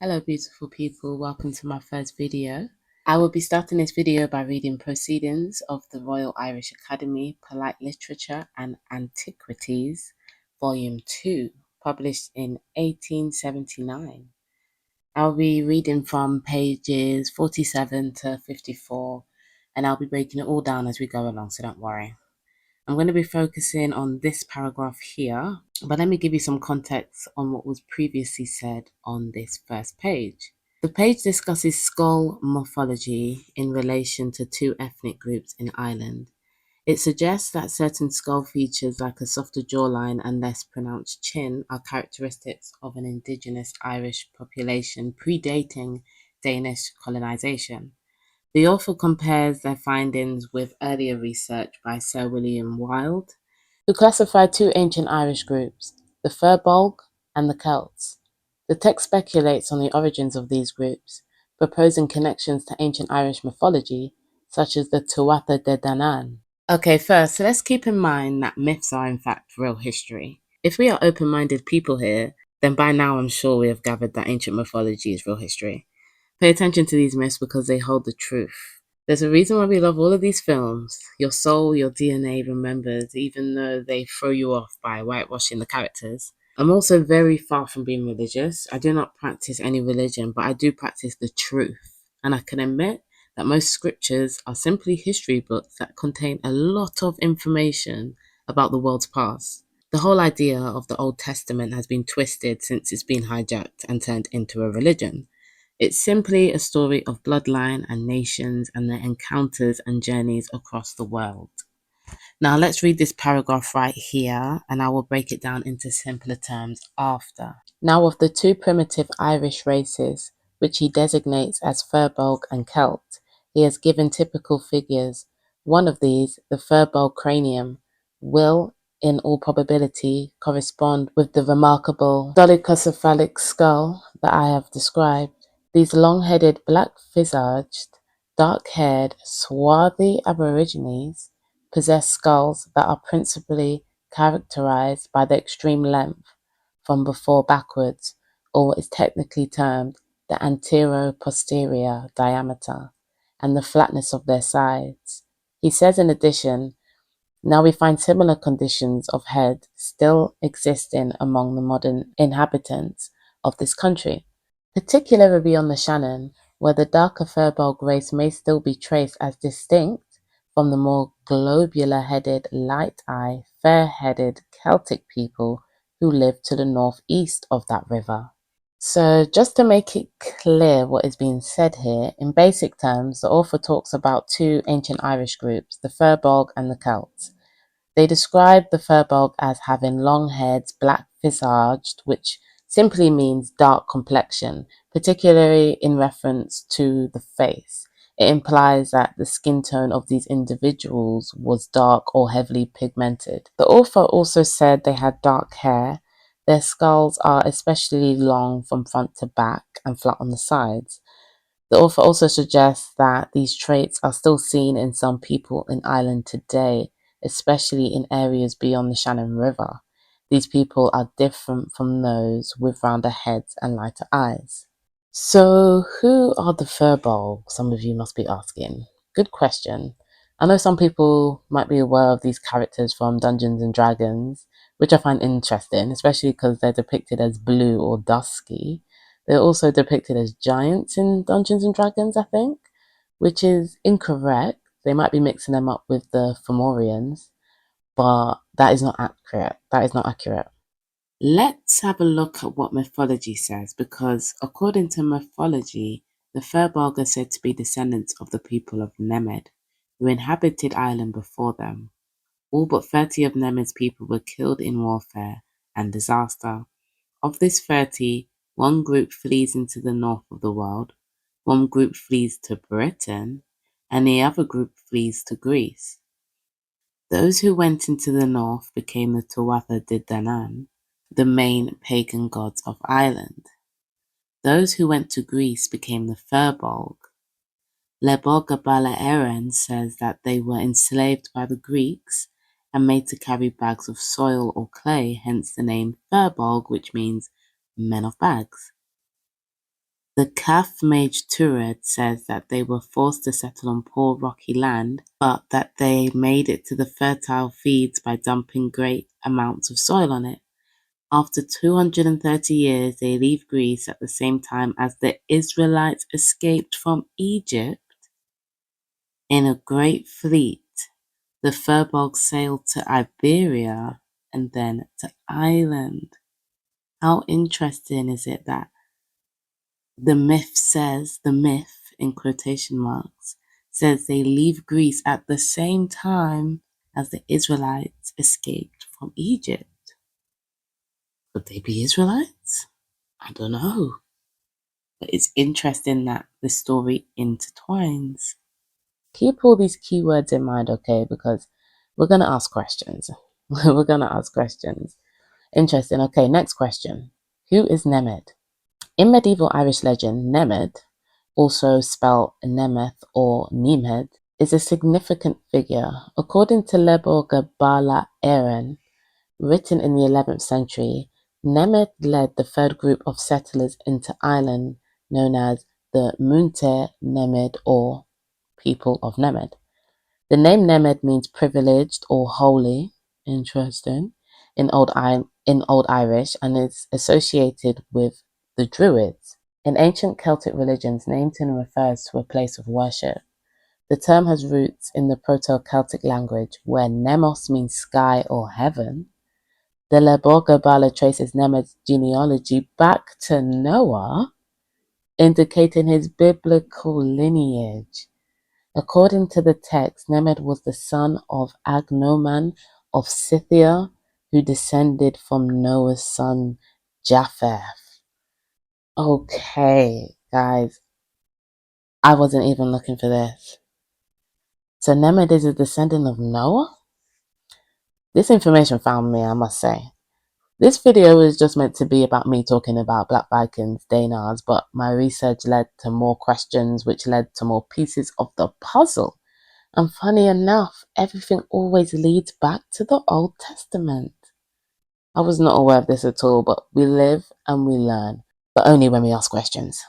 Hello beautiful people, welcome to my first video. I will be starting this video by reading Proceedings of the Royal Irish Academy, Polite Literature and Antiquities, Volume 2, published in 1879. I'll be reading from pages 47 to 54, and I'll be breaking it all down as we go along, so don't worry. I'm going to be focusing on this paragraph here, but let me give you some context on what was previously said on this first page. The page discusses skull morphology in relation to two ethnic groups in Ireland. It suggests that certain skull features like a softer jawline and less pronounced chin are characteristics of an indigenous Irish population predating Danish colonization. The author compares their findings with earlier research by Sir William Wilde, who classified two ancient Irish groups, the Fir Bolg and the Celts. The text speculates on the origins of these groups, proposing connections to ancient Irish mythology, such as the Tuatha de Danann. Okay, first, so let's keep in mind that myths are in fact real history. If we are open-minded people here, then by now I'm sure we have gathered that ancient mythology is real history. Pay attention to these myths because they hold the truth. There's a reason why we love all of these films. Your soul, your DNA remembers, even though they throw you off by whitewashing the characters. I'm also very far from being religious. I do not practice any religion, but I do practice the truth. And I can admit that most scriptures are simply history books that contain a lot of information about the world's past. The whole idea of the Old Testament has been twisted since it's been hijacked and turned into a religion. It's simply a story of bloodline and nations and their encounters and journeys across the world. Now let's read this paragraph right here, and I will break it down into simpler terms after. Now of the two primitive Irish races, which he designates as Firbolg and Celt, he has given typical figures. One of these, the Firbolg cranium, will, in all probability, correspond with the remarkable dolichocephalic skull that I have described. These long-headed, black-visaged, dark-haired, swarthy aborigines possess skulls that are principally characterized by the extreme length from before backwards, or what is technically termed the antero-posterior diameter, and the flatness of their sides. He says in addition, now we find similar conditions of head still existing among the modern inhabitants of this country, particularly on the Shannon, where the darker Firbolg race may still be traced as distinct from the more globular-headed, light-eye, fair-headed Celtic people who live to the northeast of that river. So just to make it clear what is being said here, in basic terms, the author talks about two ancient Irish groups, the Firbolg and the Celts. They describe the Firbolg as having long heads, black-visaged, which simply means dark complexion, particularly in reference to the face. It implies that the skin tone of these individuals was dark or heavily pigmented. The author also said they had dark hair. Their skulls are especially long from front to back and flat on the sides. The author also suggests that these traits are still seen in some people in Ireland today, especially in areas beyond the Shannon River. These people are different from those with rounder heads and lighter eyes. So, who are the Firbolg? Some of you must be asking. Good question. I know some people might be aware of these characters from Dungeons and Dragons, which I find interesting, especially because they're depicted as blue or dusky. They're also depicted as giants in Dungeons and Dragons, I think, which is incorrect. They might be mixing them up with the Fomorians, but that is not accurate. That is not accurate. Let's have a look at what mythology says, because according to mythology, the Firbolg are said to be descendants of the people of Nemed, who inhabited Ireland before them. All but 30 of Nemed's people were killed in warfare and disaster. Of this 30, one group flees into the north of the world, one group flees to Britain, and the other group flees to Greece. Those who went into the north became the Tuatha de Danann, the main pagan gods of Ireland. Those who went to Greece became the Firbolg. Lebogabala Eren says that they were enslaved by the Greeks and made to carry bags of soil or clay, hence the name Firbolg, which means men of bags. The Calf Mage Tured says that they were forced to settle on poor rocky land, but that they made it to the fertile fields by dumping great amounts of soil on it. After 230 years, they leave Greece at the same time as the Israelites escaped from Egypt. In a great fleet, the Firbolg sailed to Iberia and then to Ireland. How interesting is it that the myth in quotation marks, says they leave Greece at the same time as the Israelites escaped from Egypt? Could they be Israelites? I don't know. But it's interesting that the story intertwines. Keep all these keywords in mind, okay? Because we're going to ask questions. We're going to ask questions. Interesting. Okay, next question. Who is Nemed? In medieval Irish legend, Nemed, also spelled Nemeth or Nemed, is a significant figure. According to Lebor Bala Aaron, written in the 11th century, Nemed led the third group of settlers into Ireland, known as the Muintir Nemed or people of Nemed. The name Nemed means privileged or holy, interesting, in Old Irish, and is associated with the Druids. In ancient Celtic religions, Nameton refers to a place of worship. The term has roots in the Proto-Celtic language, where Nemos means sky or heaven. The Lebor Bala traces Nemed's genealogy back to Noah, indicating his biblical lineage. According to the text, Nemed was the son of Agnoman of Scythia, who descended from Noah's son Japheth. Okay, guys, I wasn't even looking for this. So Nemed is a descendant of Noah? This information found me, I must say. This video is just meant to be about me talking about Black Vikings, Dananns, but my research led to more questions, which led to more pieces of the puzzle. And funny enough, everything always leads back to the Old Testament. I was not aware of this at all, but we live and we learn, but only when we ask questions.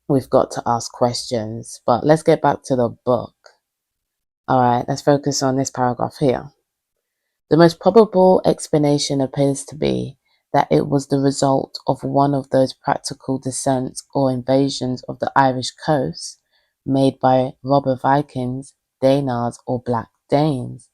We've got to ask questions, but let's get back to the book. All right, let's focus on this paragraph here. The most probable explanation appears to be that it was the result of one of those practical descents or invasions of the Irish coast made by robber Vikings, Dananns, or Black Danes,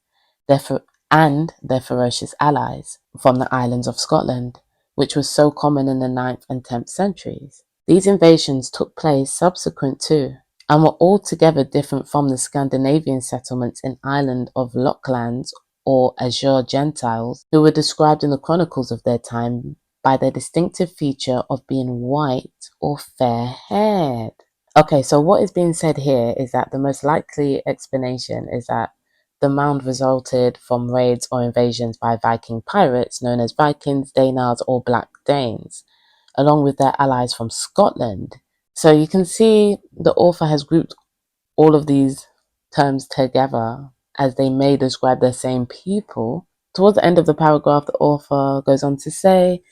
and their ferocious allies from the islands of Scotland, which was so common in the 9th and 10th centuries. These invasions took place subsequent to and were altogether different from the Scandinavian settlements in Ireland of Lochlands or Azure Gentiles, who were described in the chronicles of their time by their distinctive feature of being white or fair-haired. Okay, so what is being said here is that the most likely explanation is that the mound resulted from raids or invasions by Viking pirates known as Vikings, Dananns, or Black Danes, along with their allies from Scotland. So you can see the author has grouped all of these terms together as they may describe the same people. Towards the end of the paragraph, the author goes on to say,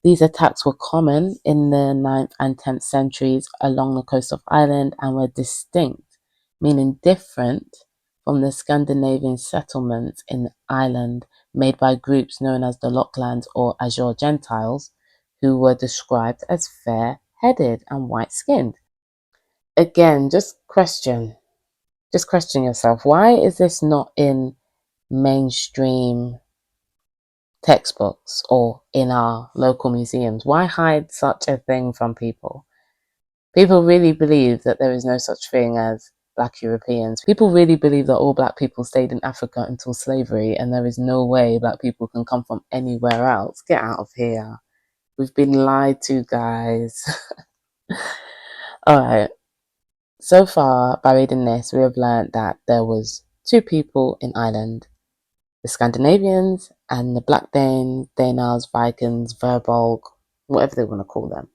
these attacks were common in the 9th and 10th centuries along the coast of Ireland and were distinct, meaning different, from the Scandinavian settlements in Ireland made by groups known as the Lochlands or Azure Gentiles, who were described as fair-headed and white-skinned. Again, just question yourself. Why is this not in mainstream textbooks or in our local museums? Why hide such a thing from people? People really believe that there is no such thing as Black Europeans. People really believe that all Black people stayed in Africa until slavery and there is no way Black people can come from anywhere else. Get out of here. We've been lied to, guys. Alright. So far, by reading this, we have learned that there was two people in Ireland, the Scandinavians and the Black Danes, Dananns, Vikings, Firbolg, whatever they want to call them.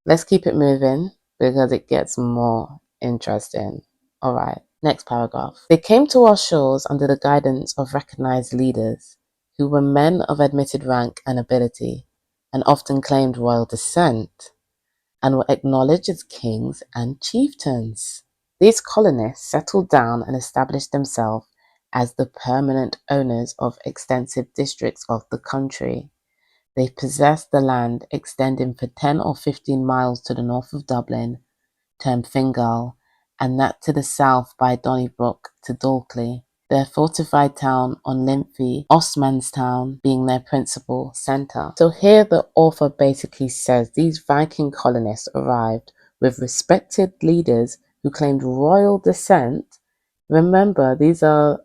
Let's keep it moving because it gets more interesting. All right, next paragraph. They came to our shores under the guidance of recognized leaders who were men of admitted rank and ability and often claimed royal descent. and were acknowledged as kings and chieftains. These colonists settled down and established themselves as the permanent owners of extensive districts of the country. They possessed the land extending for 10 or 15 miles to the north of Dublin, termed Fingal, and that to the south by Donnybrook to Dalkey. Their fortified town on Limphy, Osmanstown, being their principal centre. So here the author basically says these Viking colonists arrived with respected leaders who claimed royal descent. Remember, these are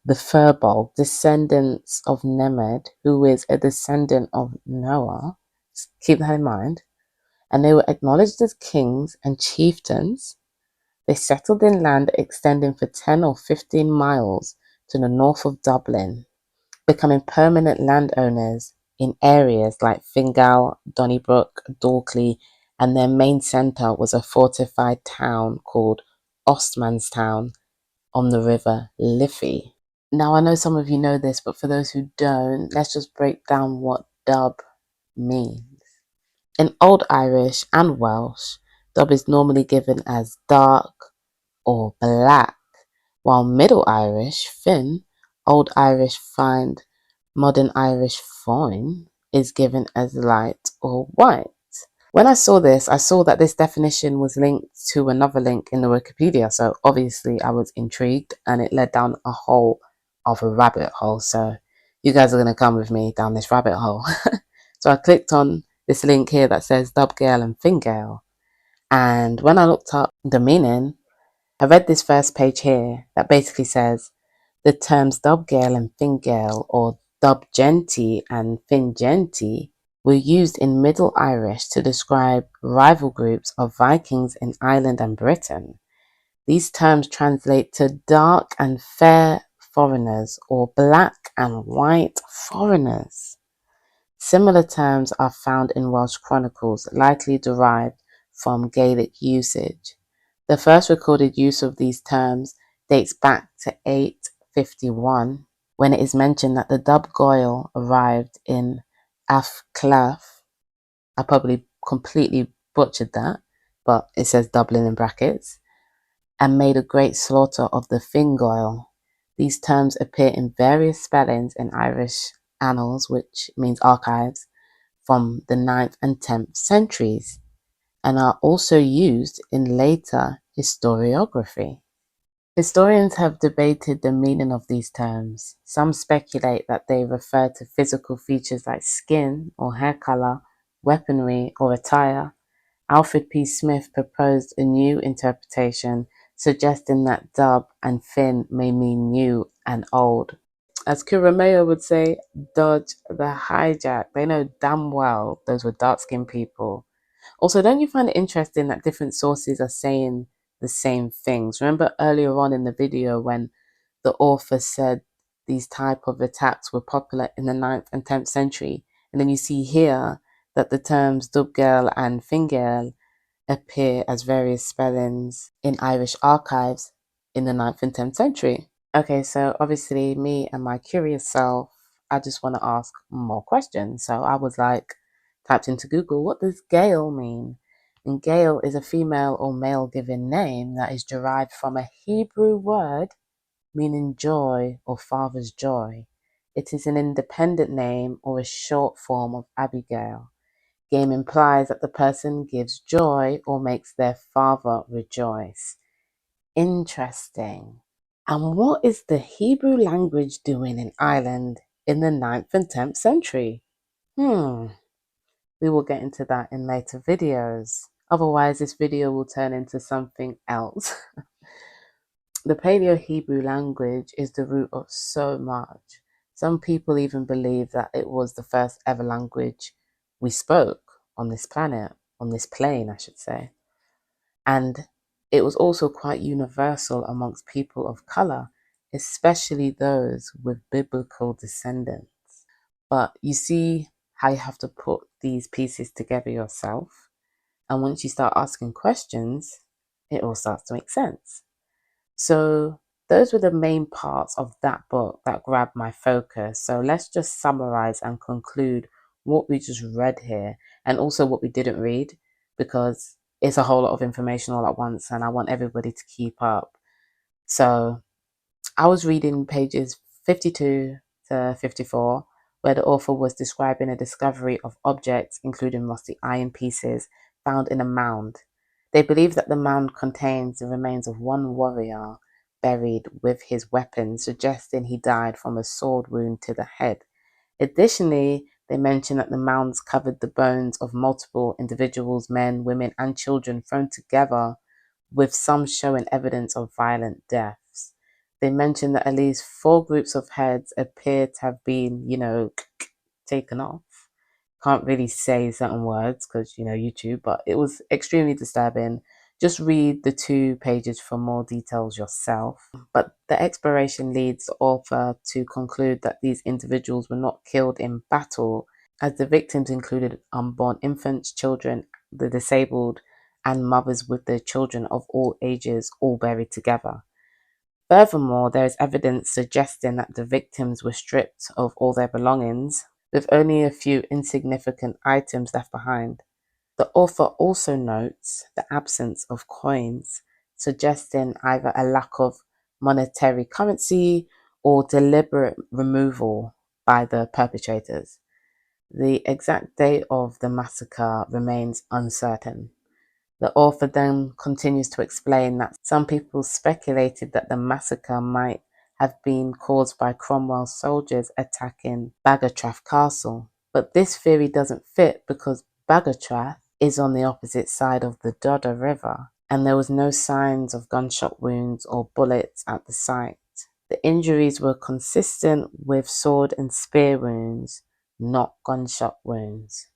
the Fir Bolg, descendants of Nemed, who is a descendant of Noah. Keep that in mind. And they were acknowledged as kings and chieftains. They settled in land extending for 10 or 15 miles to the north of Dublin, becoming permanent landowners in areas like Fingal, Donnybrook, Dalkey, and their main centre was a fortified town called Osmanstown on the river Liffey. Now, I know some of you know this, but for those who don't, let's just break down what dub means. In Old Irish and Welsh, dub is normally given as dark or black, while Middle Irish, Finn, Old Irish Find, Modern Irish Foin is given as light or white. When I saw this, I saw that this definition was linked to another link in the Wikipedia, so obviously I was intrigued and it led down a whole of a rabbit hole. So you guys are going to come with me down this rabbit hole. So I clicked on this link here that says Dubgale and Fingale, and when I looked up the meaning, I read this first page here that basically says the terms Dubgale and Fingale, or Dubgenty and Fingenty, were used in Middle Irish to describe rival groups of Vikings in Ireland and Britain. These terms translate to dark and fair foreigners or black and white foreigners. Similar terms are found in Welsh chronicles, likely derived from Gaelic usage. The first recorded use of these terms dates back to 851, when it is mentioned that the Dub Goyle arrived in Afclaf. I probably completely butchered that, but it says Dublin in brackets, and made a great slaughter of the Fingoil. These terms appear in various spellings in Irish annals, which means archives, from the 9th and 10th centuries, and are also used in later historiography. Historians have debated the meaning of these terms. Some speculate that they refer to physical features like skin or hair color, weaponry, or attire. Alfred P. Smith proposed a new interpretation, suggesting that dub and fin may mean new and old. As Kurameo would say, dodge the hijack. They know damn well those were dark-skinned people. Also, don't you find it interesting that different sources are saying the same things? Remember earlier on in the video when the author said these type of attacks were popular in the 9th and 10th century? And then you see here that the terms Dubgale and Fingale appear as various spellings in Irish archives in the 9th and 10th century. Okay, so obviously me and my curious self, I just want to ask more questions. So I was like, typed into Google, what does Gael mean? And Gael is a female or male given name that is derived from a Hebrew word meaning joy or father's joy. It is an independent name or a short form of Abigail. Game implies that the person gives joy or makes their father rejoice. Interesting. And what is the Hebrew language doing in Ireland in the 9th and 10th century? We will get into that in later videos. Otherwise, this video will turn into something else. The Paleo-Hebrew language is the root of so much. Some people even believe that it was the first ever language we spoke on this planet, on this plane, I should say. And it was also quite universal amongst people of color, especially those with biblical descendants. But you see how you have to put these pieces together yourself. And once you start asking questions, it all starts to make sense. So those were the main parts of that book that grabbed my focus. So let's just summarize and conclude what we just read here and also what we didn't read. because it's a whole lot of information all at once and I want everybody to keep up. So I was reading pages 52 to 54, where the author was describing a discovery of objects, including rusty iron pieces, found in a mound. They believe that the mound contains the remains of one warrior buried with his weapons, suggesting he died from a sword wound to the head. Additionally, they mention that the mounds covered the bones of multiple individuals, men, women, and children thrown together, with some showing evidence of violent deaths. They mention that at least 4 groups of heads appear to have been, taken off. Can't really say certain words because, YouTube, but it was extremely disturbing. Just read the 2 pages for more details yourself. But the exploration leads the author to conclude that these individuals were not killed in battle, as the victims included unborn infants, children, the disabled, and mothers with their children of all ages, all buried together. Furthermore, there is evidence suggesting that the victims were stripped of all their belongings, with only a few insignificant items left behind. The author also notes the absence of coins, suggesting either a lack of monetary currency or deliberate removal by the perpetrators. The exact date of the massacre remains uncertain. The author then continues to explain that some people speculated that the massacre might have been caused by Cromwell's soldiers attacking Baghatrath Castle. But this theory doesn't fit because Baghatrath is on the opposite side of the Dodder River, and there was no signs of gunshot wounds or bullets at the site. The injuries were consistent with sword and spear wounds, not gunshot wounds.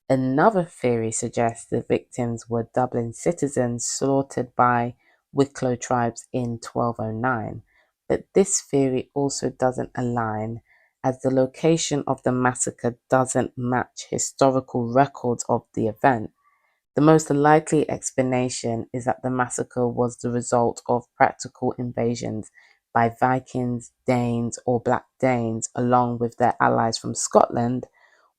Another theory suggests the victims were Dublin citizens slaughtered by Wicklow tribes in 1209, but this theory also doesn't align, as the location of the massacre doesn't match historical records of the event. The most likely explanation is that the massacre was the result of practical invasions by Vikings, Danes, or Black Danes, along with their allies from Scotland,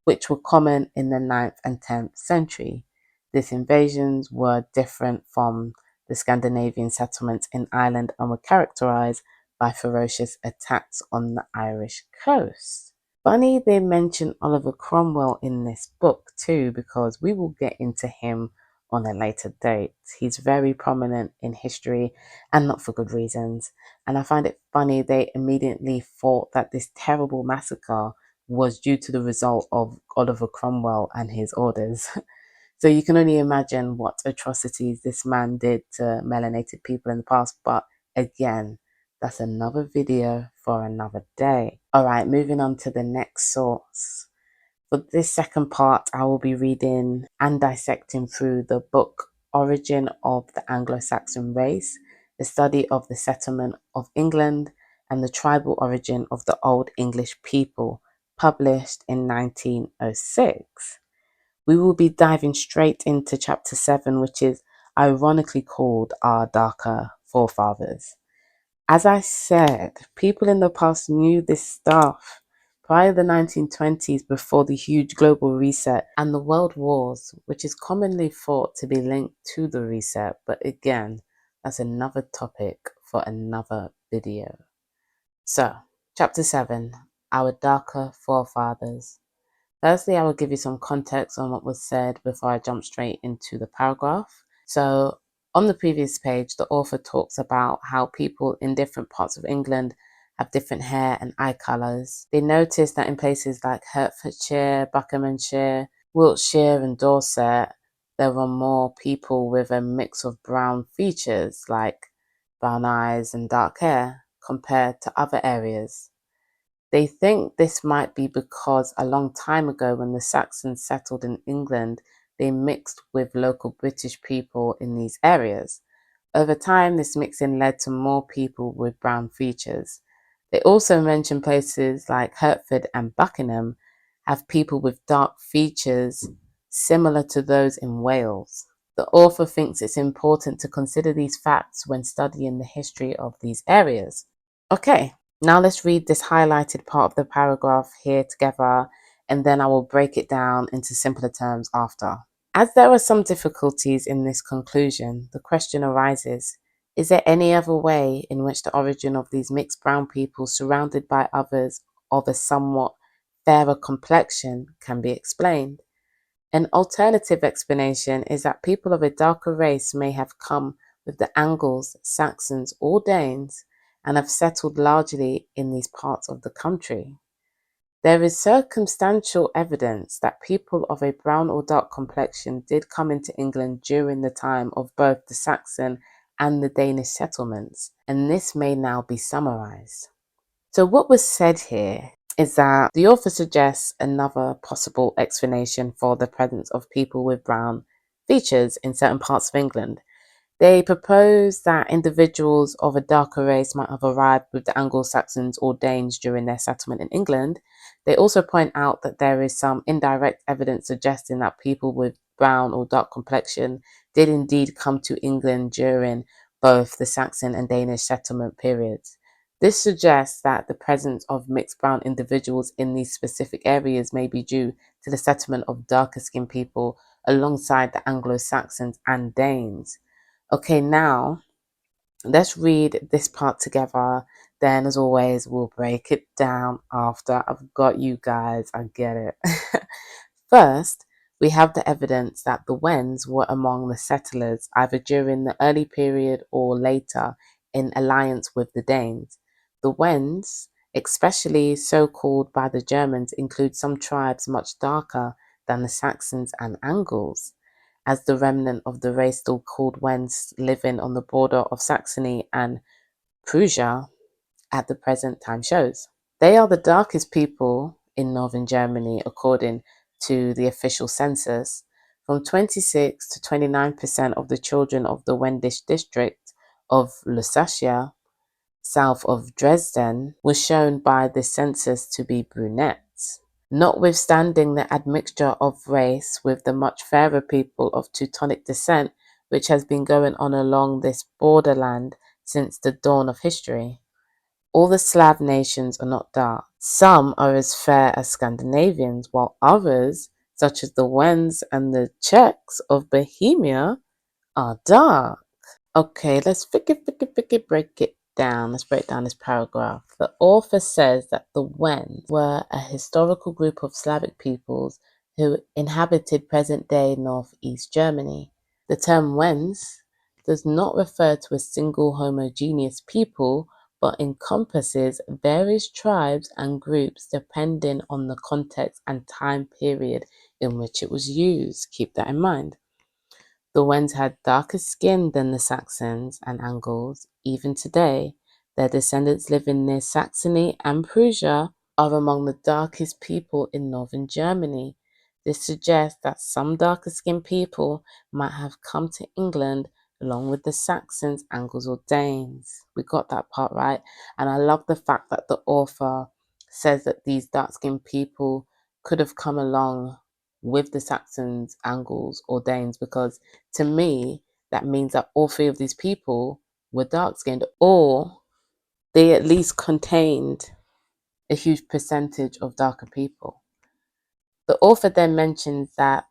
which were common in the 9th and 10th century. These invasions were different from the Scandinavian settlements in Ireland and were characterized by ferocious attacks on the Irish coast. Funny they mention Oliver Cromwell in this book too, because we will get into him on a later date. He's very prominent in history and not for good reasons. And I find it funny they immediately thought that this terrible massacre was due to the result of Oliver Cromwell and his orders. So you can only imagine what atrocities this man did to melanated people in the past. But again, that's another video for another day. All right, moving on to the next source. For this second part, I will be reading and dissecting through the book Origin of the Anglo Saxon Race, the study of the settlement of England and the tribal origin of the Old English people, published in 1906. We will be diving straight into chapter 7, which is ironically called Our Darker Forefathers. As I said, people in the past knew this stuff. Prior to the 1920s, before the huge global reset and the world wars, which is commonly thought to be linked to the reset, but again, that's another topic for another video. So, chapter 7, Our Darker Forefathers. Firstly, I will give you some context on what was said before I jump straight into the paragraph. So, on the previous page, the author talks about how people in different parts of England have different hair and eye colours. They noticed that in places like Hertfordshire, Buckinghamshire, Wiltshire, and Dorset, there were more people with a mix of brown features like brown eyes and dark hair compared to other areas. They think this might be because a long time ago, when the Saxons settled in England, they mixed with local British people in these areas. Over time, this mixing led to more people with brown features. They also mention places like Hertford and Buckingham have people with dark features similar to those in Wales. The author thinks it's important to consider these facts when studying the history of these areas. Okay, now let's read this highlighted part of the paragraph here together, and then I will break it down into simpler terms after. As there are some difficulties in this conclusion, the question arises, is there any other way in which the origin of these mixed brown people surrounded by others of a somewhat fairer complexion can be explained? An alternative explanation is that people of a darker race may have come with the Angles, Saxons, or Danes and have settled largely in these parts of the country. There is circumstantial evidence that people of a brown or dark complexion did come into England during the time of both the Saxon and the Danish settlements, and this may now be summarized. So what was said here is that the author suggests another possible explanation for the presence of people with brown features in certain parts of England. They propose that individuals of a darker race might have arrived with the Anglo-Saxons or Danes during their settlement in England. They also point out that there is some indirect evidence suggesting that people with brown or dark complexion did indeed come to England during both the Saxon and Danish settlement periods. This suggests that the presence of mixed brown individuals in these specific areas may be due to the settlement of darker skinned people alongside the Anglo-Saxons and Danes. Okay, now let's read this part together. Then, as always, we'll break it down after. I've got you guys, I get it. First, we have the evidence that the Wends were among the settlers either during the early period or later in alliance with the Danes. The Wends, especially so called by the Germans, include some tribes much darker than the Saxons and Angles, as the remnant of the race still called Wends living on the border of Saxony and Prussia at the present time shows. They are the darkest people in northern Germany according to the official census. From 26 to 29% of the children of the Wendish district of Lusatia, south of Dresden, was shown by the census to be brunettes. Notwithstanding the admixture of race with the much fairer people of Teutonic descent, which has been going on along this borderland since the dawn of history. All the Slav nations are not dark. Some are as fair as Scandinavians, while others, such as the Wends and the Czechs of Bohemia, are dark. Okay, let's break it down. Let's break down this paragraph. The author says that the Wends were a historical group of Slavic peoples who inhabited present-day northeast Germany. The term Wends does not refer to a single homogeneous people, but encompasses various tribes and groups depending on the context and time period in which it was used. Keep that in mind. The Wends had darker skin than the Saxons and Angles. Even today, their descendants living near Saxony and Prussia are among the darkest people in northern Germany. This suggests that some darker skinned people might have come to England along with the Saxons, Angles, or Danes. We got that part right. And I love the fact that the author says that these dark skinned people could have come along with the Saxons, Angles, or Danes, because to me, that means that all three of these people were dark skinned, or they at least contained a huge percentage of darker people. The author then mentions that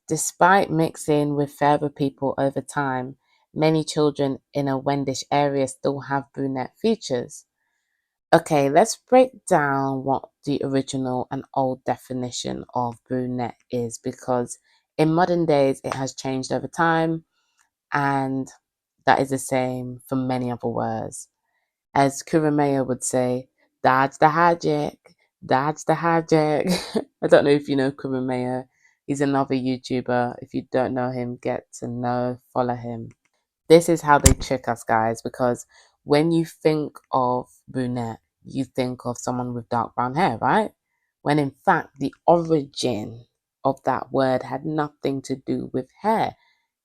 despite mixing with fairer people over time, many children in a Wendish area still have brunette features. Okay, let's break down what the original and old definition of brunette is, because in modern days it has changed over time, and that is the same for many other words. As Kuramaya would say, dodge the hijack, dodge the hijack. I don't know if you know Kuramaya. He's another YouTuber. If you don't know him, get to know, follow him. This is how they trick us, guys, because when you think of brunette, you think of someone with dark brown hair, right? When in fact, the origin of that word had nothing to do with hair.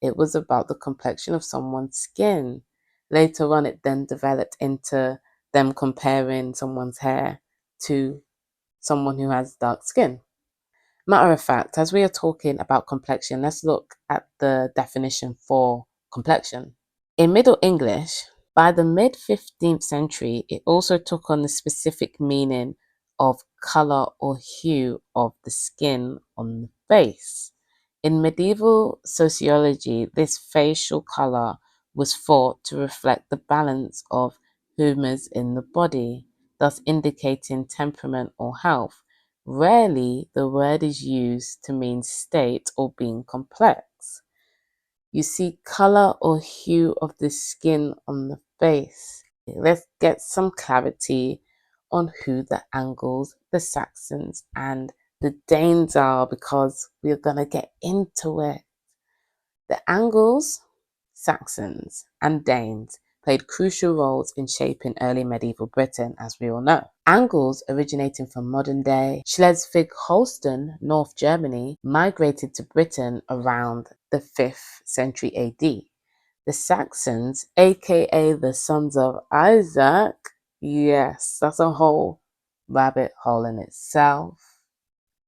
It was about the complexion of someone's skin. Later on, it then developed into them comparing someone's hair to someone who has dark skin. Matter of fact, as we are talking about complexion, let's look at the definition for complexion. In Middle English, by the mid 15th century, it also took on the specific meaning of color or hue of the skin on the face. In medieval sociology, this facial color was thought to reflect the balance of humors in the body, thus indicating temperament or health. Rarely the word is used to mean state or being complex. You see color or hue of the skin on the face. Let's get some clarity on who the Angles, the Saxons, and the Danes are, because we're going to get into it. The Angles, Saxons, and Danes played crucial roles in shaping early medieval Britain, as we all know. Angles, originating from modern-day Schleswig-Holstein, North Germany, migrated to Britain around the 5th century AD. The Saxons, aka the sons of Isaac, yes, that's a whole rabbit hole in itself.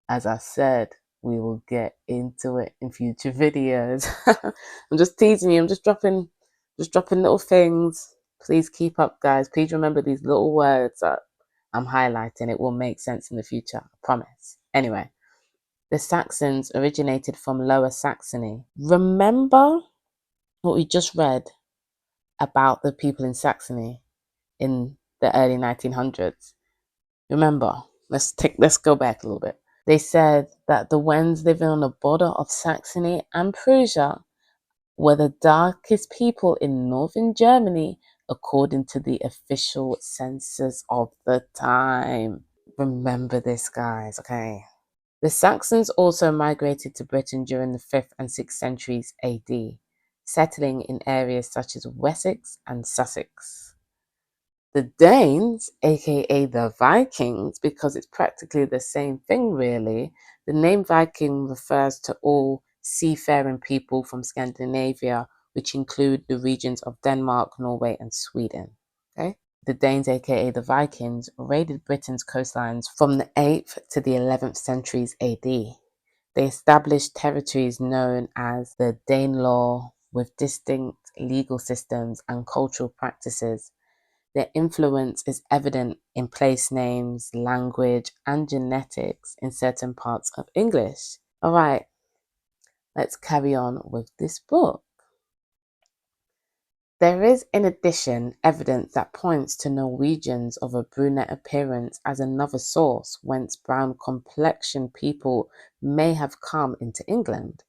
As I said, we will get into it in future videos. I'm just teasing you. I'm just dropping little things. Please keep up, guys. Please remember these little words that I'm highlighting. It will make sense in the future. I promise. Anyway, the Saxons originated from Lower Saxony. Remember what we just read about the people in Saxony in the early 1900s? Remember, let's go back a little bit. They said that the Wends living on the border of Saxony and Prussia were the darkest people in northern Germany, according to the official census of the time. Remember this, guys, okay? The Saxons also migrated to Britain during the 5th and 6th centuries AD, settling in areas such as Wessex and Sussex. The Danes, aka the Vikings, because it's practically the same thing really, the name Viking refers to all seafaring people from Scandinavia, which include the regions of Denmark, Norway, and Sweden. Okay? The Danes, aka the Vikings, raided Britain's coastlines from the 8th to the 11th centuries AD. They established territories known as the Danelaw with distinct legal systems and cultural practices. Their influence is evident in place names, language, and genetics in certain parts of English. All right, let's carry on with this book. There is, in addition, evidence that points to Norwegians of a brunette appearance as another source whence brown complexioned people may have come into England.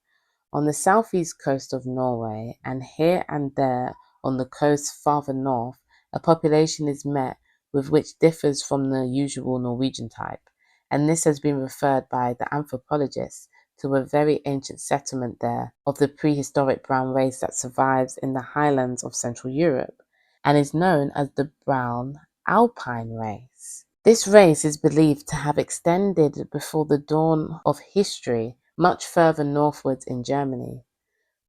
On the southeast coast of Norway, and here and there on the coast farther north, a population is met with which differs from the usual Norwegian type, and this has been referred by the anthropologists to a very ancient settlement there of the prehistoric brown race that survives in the highlands of Central Europe, and is known as the brown Alpine race. This race is believed to have extended before the dawn of history much further northwards in Germany.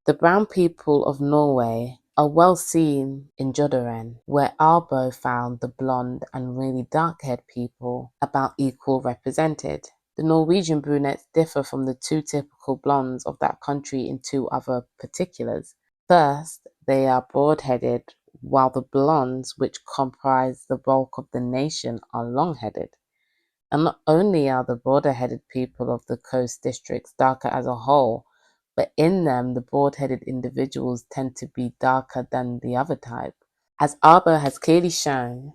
The brown people of Norway are well seen in Jodaren, where Arbo found the blonde and really dark-haired people about equal represented. The Norwegian brunettes differ from the two typical blondes of that country in two other particulars. First, they are broad-headed, while the blondes, which comprise the bulk of the nation, are long-headed. And not only are the broader-headed people of the coast districts darker as a whole, but in them the broad-headed individuals tend to be darker than the other type. As Arbo has clearly shown,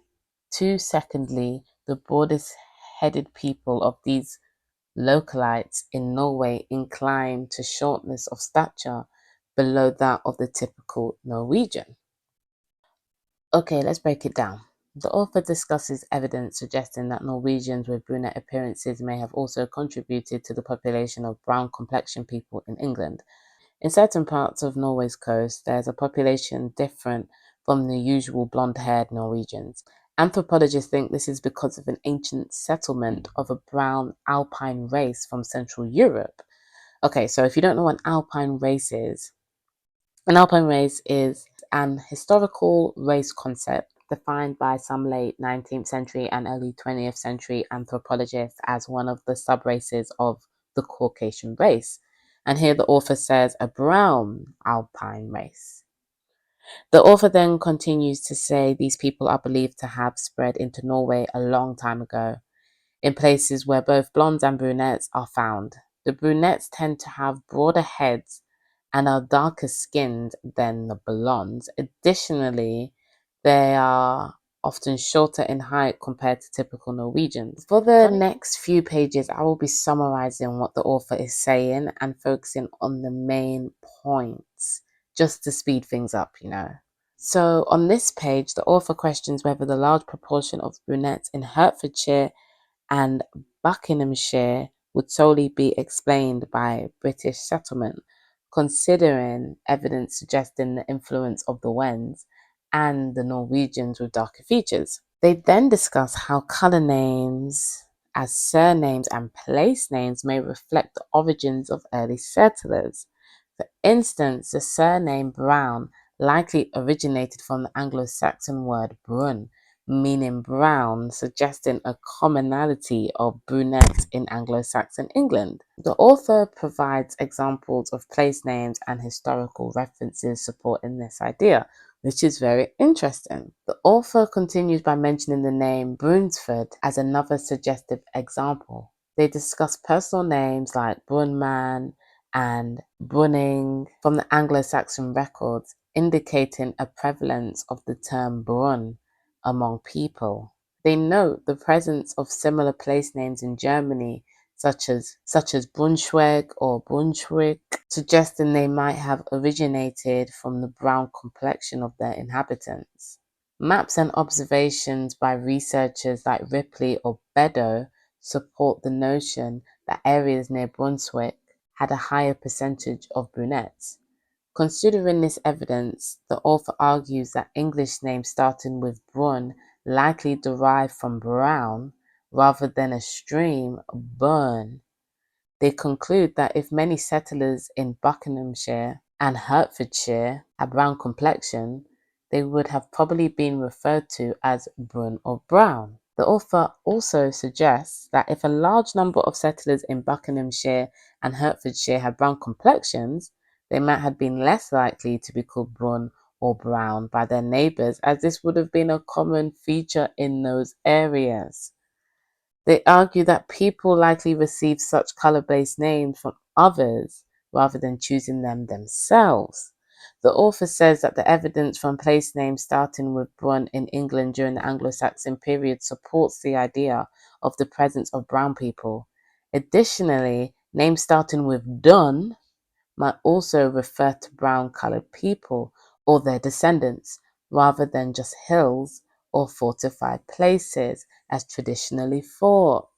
secondly, the broadest-headed people of these localites in Norway incline to shortness of stature below that of the typical Norwegian. Okay, let's break it down. The author discusses evidence suggesting that Norwegians with brunette appearances may have also contributed to the population of brown complexion people in England. In certain parts of Norway's coast, there is a population different from the usual blonde-haired Norwegians. Anthropologists think this is because of an ancient settlement of a brown Alpine race from Central Europe. Okay, so if you don't know what an Alpine race is an historical race concept defined by some late 19th century and early 20th century anthropologists as one of the sub-races of the Caucasian race. And here the author says a brown Alpine race. The author then continues to say these people are believed to have spread into Norway a long time ago, in places where both blondes and brunettes are found. The brunettes tend to have broader heads and are darker skinned than the blondes. Additionally, they are often shorter in height compared to typical Norwegians. For the next few pages, I will be summarizing what the author is saying and focusing on the main points, just to speed things up, you know. So on this page, the author questions whether the large proportion of brunettes in Hertfordshire and Buckinghamshire would solely be explained by British settlement, considering evidence suggesting the influence of the Wends and the Norwegians with darker features. They then discuss how colour names as surnames and place names may reflect the origins of early settlers. For instance, the surname Brown likely originated from the Anglo Saxon word brun, meaning brown, suggesting a commonality of brunette in Anglo Saxon England. The author provides examples of place names and historical references supporting this idea, which is very interesting. The author continues by mentioning the name Brunsford as another suggestive example. They discuss personal names like Brunman and Brunning from the Anglo-Saxon records, indicating a prevalence of the term brun among people. They note the presence of similar place names in Germany, such as Braunschweig or Brunswick, suggesting they might have originated from the brown complexion of their inhabitants. Maps and observations by researchers like Ripley or Beddoe support the notion that areas near Brunswick had a higher percentage of brunettes. Considering this evidence, the author argues that English names starting with Brun likely derive from brown rather than a stream, burn. They conclude that if many settlers in Buckinghamshire and Hertfordshire had brown complexion, they would have probably been referred to as Brun or Brown. The author also suggests that if a large number of settlers in Buckinghamshire and Hertfordshire had brown complexions, they might have been less likely to be called Brun or Brown by their neighbours, as this would have been a common feature in those areas. They argue that people likely received such colour-based names from others rather than choosing them themselves. The author says that the evidence from place names starting with Brun in England during the Anglo-Saxon period supports the idea of the presence of brown people. Additionally, names starting with Dun might also refer to brown-coloured people or their descendants, rather than just hills or fortified places as traditionally thought.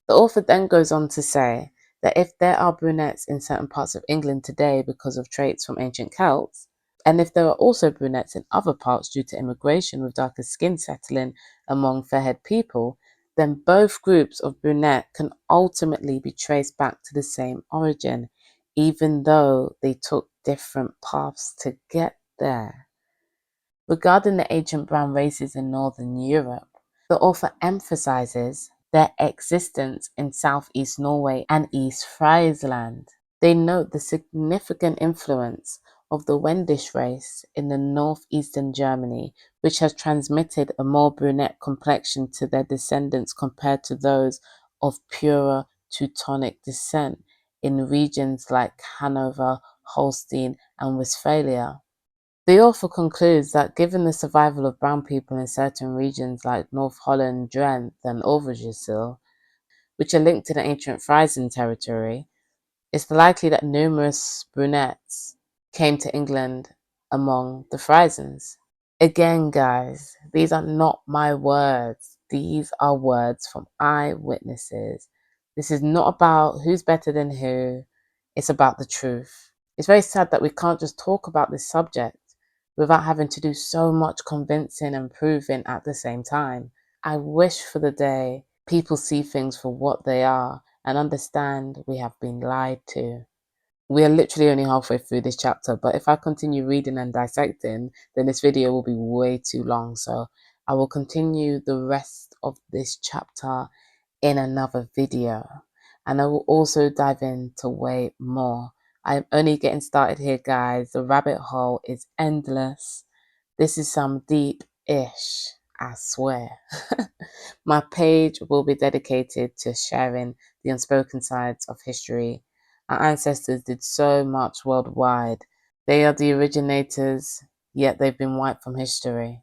The author then goes on to say that if there are brunettes in certain parts of England today because of traits from ancient Celts, and if there are also brunettes in other parts due to immigration with darker skin settling among fair-haired people, then both groups of brunette can ultimately be traced back to the same origin, even though they took different paths to get there. Regarding the ancient brown races in Northern Europe, the author emphasizes their existence in southeast Norway and East Friesland. They note the significant influence of the Wendish race in the northeastern Germany, which has transmitted a more brunette complexion to their descendants compared to those of purer Teutonic descent in regions like Hanover, Holstein, and Westphalia. The author concludes that given the survival of brown people in certain regions like North Holland, Drenthe, and Overijssel, which are linked to the ancient Frisian territory, it's likely that numerous brunettes came to England among the Frisians. Again, guys, these are not my words. These are words from eyewitnesses. This is not about who's better than who. It's about the truth. It's very sad that we can't just talk about this subject without having to do so much convincing and proving at the same time. I wish for the day people see things for what they are and understand we have been lied to. We are literally only halfway through this chapter, but if I continue reading and dissecting, then this video will be way too long. So I will continue the rest of this chapter in another video. And I will also dive into way more. I'm only getting started here, guys. The rabbit hole is endless. This is some deep-ish. I swear. My page will be dedicated to sharing the unspoken sides of history. Our ancestors did so much worldwide. They are the originators, yet they've been wiped from history.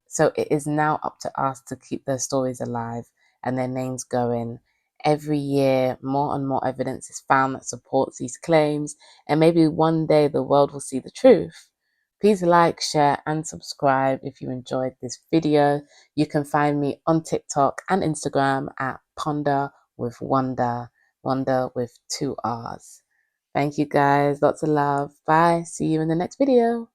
So it is now up to us to keep their stories alive and their names going. Every year, more and more evidence is found that supports these claims, and maybe one day the world will see the truth. Please like, share, and subscribe if you enjoyed this video. You can find me on TikTok and Instagram at Ponder with Wonder, Wonder with 2 R's. Thank you guys. Lots of love. Bye. See you in the next video.